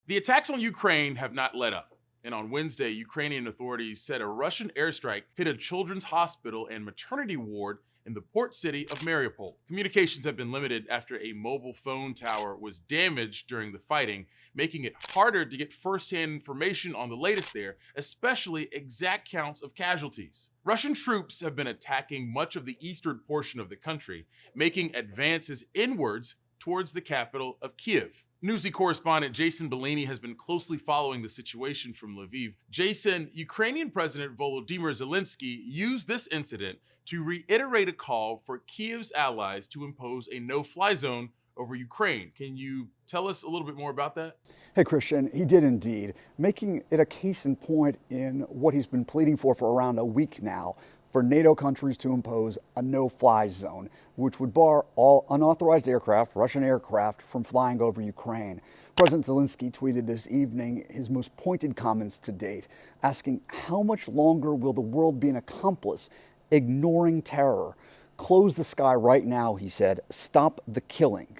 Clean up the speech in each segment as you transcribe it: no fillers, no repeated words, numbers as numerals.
The attacks on Ukraine have not let up. And on Wednesday, Ukrainian authorities said a Russian airstrike hit a children's hospital and maternity ward in the port city of Mariupol. Communications have been limited after a mobile phone tower was damaged during the fighting, making it harder to get firsthand information on the latest there, especially exact counts of casualties. Russian troops have been attacking much of the eastern portion of the country, making advances inwards towards the capital of Kyiv. Newsy correspondent Jason Bellini has been closely following the situation from Lviv. Jason, Ukrainian President Volodymyr Zelenskyy used this incident to reiterate a call for Kyiv's allies to impose a no-fly zone over Ukraine. Can you tell us a little bit more about that? Hey, Christian, he did indeed, making it a case in point in what he's been pleading for around a week now, for NATO countries to impose a no-fly zone, which would bar all unauthorized aircraft, Russian aircraft, from flying over Ukraine. President Zelenskyy tweeted this evening his most pointed comments to date, asking how much longer will the world be an accomplice ignoring terror? Close the sky right now, he said. Stop the killing.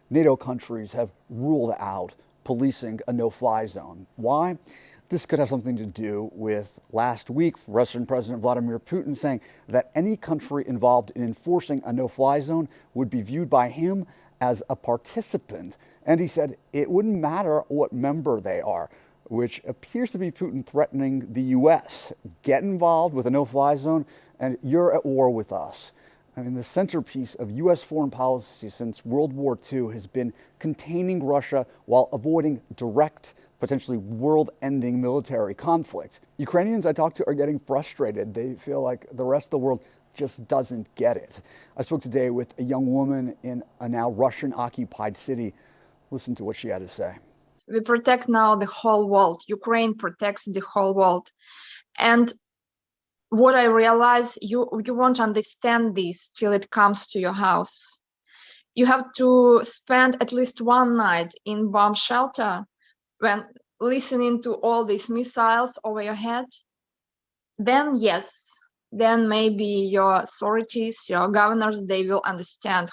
NATO countries have ruled out policing a no-fly zone. Why? This could have something to do with last week, Russian President Vladimir Putin saying that any country involved in enforcing a no-fly zone would be viewed by him as a participant. And he said it wouldn't matter what member they are, which appears to be Putin threatening the U.S. Get involved with a no-fly zone and you're at war with us. I mean, the centerpiece of U.S. foreign policy since World War II has been containing Russia while avoiding direct, potentially world-ending military conflict. Ukrainians I talked to are getting frustrated. They feel like the rest of the world just doesn't get it. I spoke today with a young woman in a now Russian-occupied city. Listen to what she had to say. We protect now the whole world. Ukraine protects the whole world. And what I realize, you won't understand this till it comes to your house. You have to spend at least one night in bomb shelter when listening to all these missiles over your head. Then yes, then maybe your authorities, your governors, they will understand.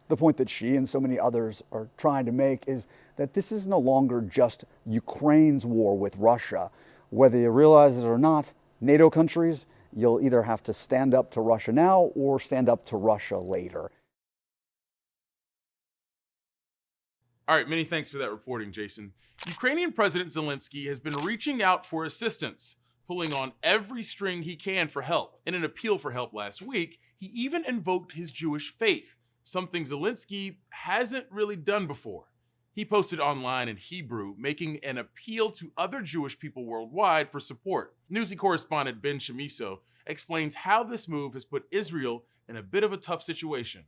The point that she and so many others are trying to make is that this is no longer just Ukraine's war with Russia. Whether you realize it or not, NATO countries, you'll either have to stand up to Russia now or stand up to Russia later. All right, many thanks for that reporting, Jason. Ukrainian President Zelenskyy has been reaching out for assistance, pulling on every string he can for help. In an appeal for help last week, he even invoked his Jewish faith, something Zelenskyy hasn't really done before. He posted online in Hebrew, making an appeal to other Jewish people worldwide for support. Newsy correspondent Schamisso explains how this move has put Israel in a bit of a tough situation.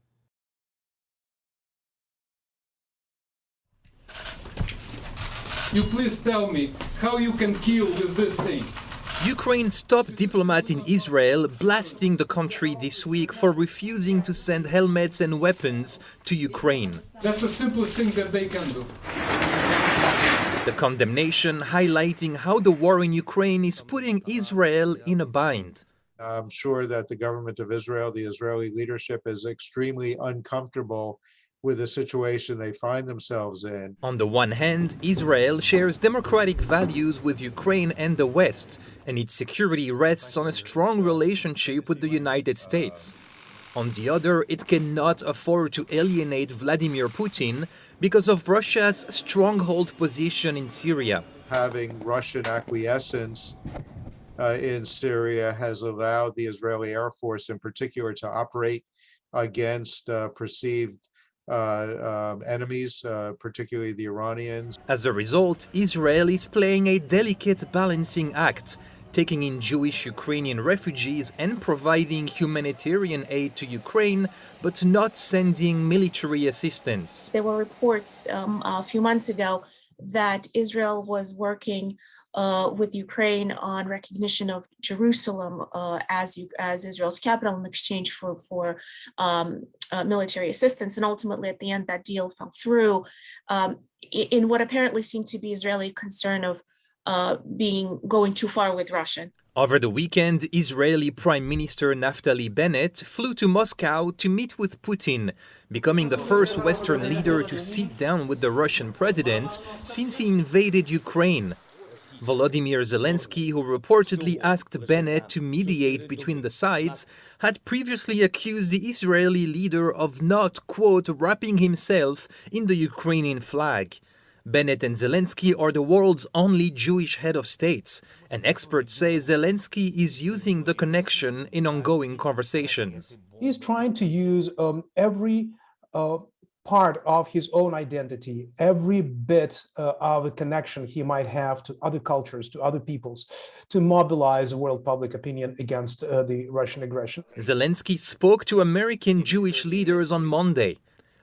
You please tell me how you can kill with this thing. Ukraine's top diplomat in Israel blasting the country this week for refusing to send helmets and weapons to Ukraine. That's the simplest thing that they can do. The condemnation highlighting how the war in Ukraine is putting Israel in a bind. I'm sure that the government of Israel, the Israeli leadership, is extremely uncomfortable with the situation they find themselves in. On the one hand, Israel shares democratic values with Ukraine and the West, and its security rests on a strong relationship with the United States. On the other, it cannot afford to alienate Vladimir Putin because of Russia's stronghold position in Syria. Having Russian acquiescence in Syria has allowed the Israeli Air Force in particular to operate against perceived enemies, particularly the Iranians. As a result, Israel is playing a delicate balancing act, taking in Jewish Ukrainian refugees and providing humanitarian aid to Ukraine, but not sending military assistance. There were reports a few months ago that Israel was working with Ukraine on recognition of Jerusalem as Israel's capital in exchange for military assistance. And ultimately, at the end, that deal fell through in what apparently seemed to be Israeli concern of going too far with Russia. Over the weekend, Israeli Prime Minister Naftali Bennett flew to Moscow to meet with Putin, becoming the first Western leader to sit down with the Russian president since he invaded Ukraine. Volodymyr Zelenskyy, who reportedly asked Bennett to mediate between the sides, had previously accused the Israeli leader of not, quote, wrapping himself in the Ukrainian flag. Bennett and Zelenskyy are the world's only Jewish head of states, and experts say Zelenskyy is using the connection in ongoing conversations. He's trying to use every part of his own identity, every bit of a connection he might have to other cultures, to other peoples, to mobilize world public opinion against the Russian aggression. Zelenskyy spoke to American Jewish leaders on Monday.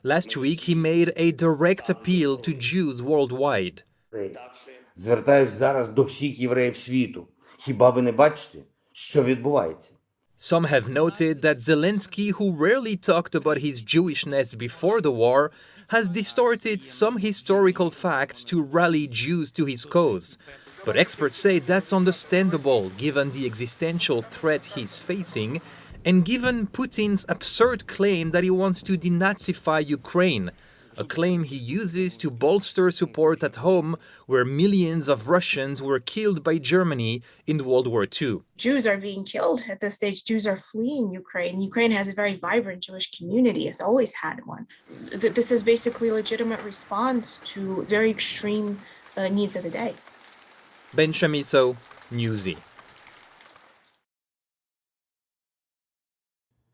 Last week, he made a direct appeal to Jews worldwide. Звертаюсь зараз до всіх євреїв світу. Хіба ви не бачите, що відбувається? Some have noted that Zelenskyy, who rarely talked about his Jewishness before the war, has distorted some historical facts to rally Jews to his cause. But experts say that's understandable given the existential threat he's facing and given Putin's absurd claim that he wants to denazify Ukraine, a claim he uses to bolster support at home where millions of Russians were killed by Germany in World War II. Jews are being killed at this stage. Jews are fleeing Ukraine. Ukraine has a very vibrant Jewish community, has always had one. This is basically a legitimate response to very extreme needs of the day. Ben Schamisso, Newsy.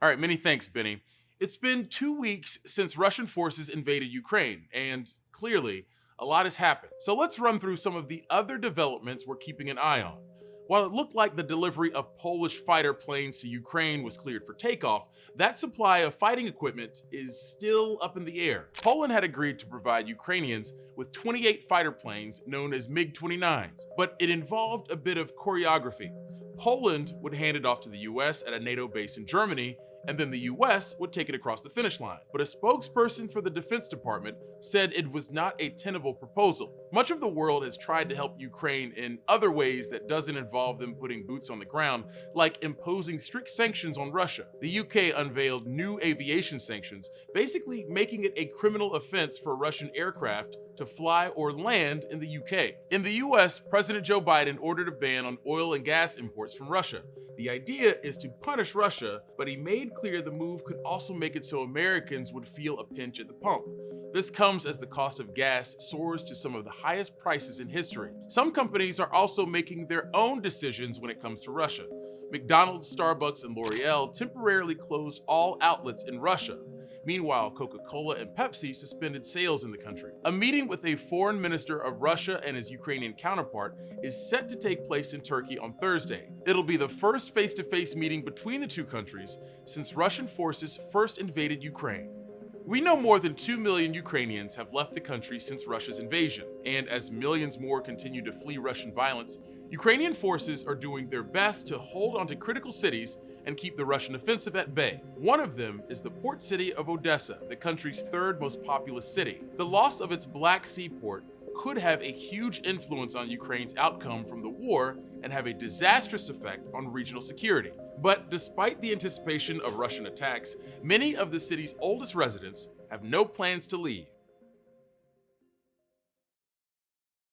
All right, many thanks, Benny. It's been 2 weeks since Russian forces invaded Ukraine, and clearly, a lot has happened. So let's run through some of the other developments we're keeping an eye on. While it looked like the delivery of Polish fighter planes to Ukraine was cleared for takeoff, that supply of fighting equipment is still up in the air. Poland had agreed to provide Ukrainians with 28 fighter planes known as MiG-29s, but it involved a bit of choreography. Poland would hand it off to the US at a NATO base in Germany, and then the US would take it across the finish line. But a spokesperson for the Defense Department said it was not a tenable proposal. Much of the world has tried to help Ukraine in other ways that doesn't involve them putting boots on the ground, like imposing strict sanctions on Russia. The UK unveiled new aviation sanctions, basically making it a criminal offense for Russian aircraft to fly or land in the UK. In the US, President Joe Biden ordered a ban on oil and gas imports from Russia. The idea is to punish Russia, but he made clear the move could also make it so Americans would feel a pinch at the pump. This comes as the cost of gas soars to some of the highest prices in history. Some companies are also making their own decisions when it comes to Russia. McDonald's, Starbucks, and L'Oreal temporarily closed all outlets in Russia. Meanwhile, Coca-Cola and Pepsi suspended sales in the country. A meeting with a foreign minister of Russia and his Ukrainian counterpart is set to take place in Turkey on Thursday. It'll be the first face-to-face meeting between the two countries since Russian forces first invaded Ukraine. We know more than 2 million Ukrainians have left the country since Russia's invasion, and as millions more continue to flee Russian violence, Ukrainian forces are doing their best to hold onto critical cities and keep the Russian offensive at bay. One of them is the port city of Odessa, the country's third most populous city. The loss of its Black Sea port could have a huge influence on Ukraine's outcome from the war and have a disastrous effect on regional security. But despite the anticipation of Russian attacks, many of the city's oldest residents have no plans to leave.